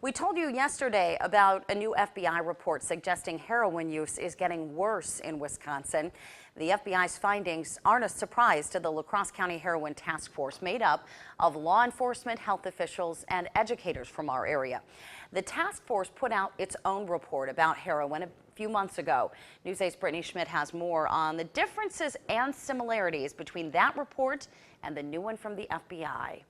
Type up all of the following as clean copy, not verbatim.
We told you yesterday about a new FBI report suggesting heroin use is getting worse in Wisconsin. The FBI's findings aren't a surprise to the La Crosse County Heroin Task Force, made up of law enforcement, health officials, and educators from our area. The task force put out its own report about heroin a few months ago. News 8's Brittany Schmidt has more on the differences and similarities between that report and the new one from the FBI.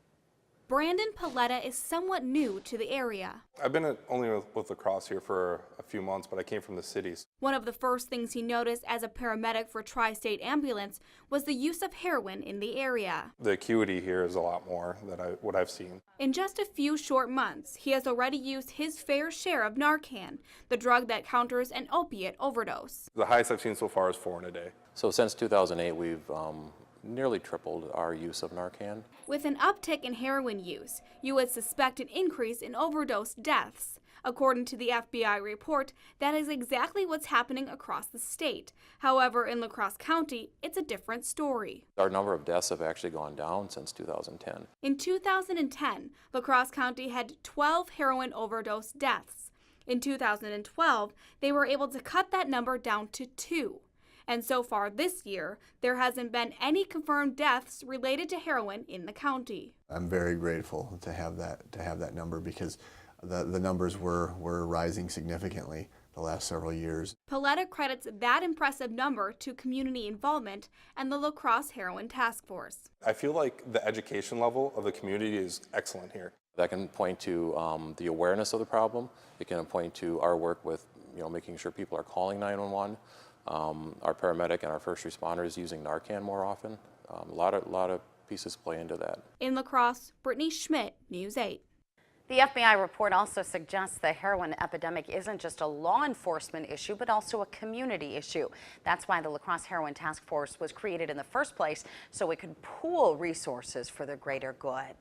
Brandon Paletta is somewhat new to the area. I've been only with La Crosse here for a few months, but I came from the cities. One of the first things he noticed as a paramedic for Tri-State Ambulance was the use of heroin in the area. The acuity here is a lot more than what I've seen. In just a few short months, he has already used his fair share of Narcan, the drug that counters an opiate overdose. The highest I've seen so far is 4 in a day. So since 2008, we've nearly tripled our use of Narcan. With an uptick in heroin use, you would suspect an increase in overdose deaths. According to the FBI report, that is exactly what's happening across the state. However, in La Crosse County, it's a different story. Our number of deaths have actually gone down since 2010. In 2010, La Crosse County had 12 heroin overdose deaths. In 2012, they were able to cut that number down to 2. And so far this year, there hasn't been any confirmed deaths related to heroin in the county. I'm very grateful to have that number because the numbers were rising significantly the last several years. Paletta credits that impressive number to community involvement and the La Crosse Heroin Task Force. I feel like the education level of the community is excellent here. That can point to the awareness of the problem. It can point to our work with making sure people are calling 911. Our paramedic and our first responders using Narcan more often. A lot of pieces play into that. In La Crosse, Brittany Schmidt, News 8. The FBI report also suggests the heroin epidemic isn't just a law enforcement issue, but also a community issue. That's why the La Crosse Heroin Task Force was created in the first place, so it could pool resources for the greater good.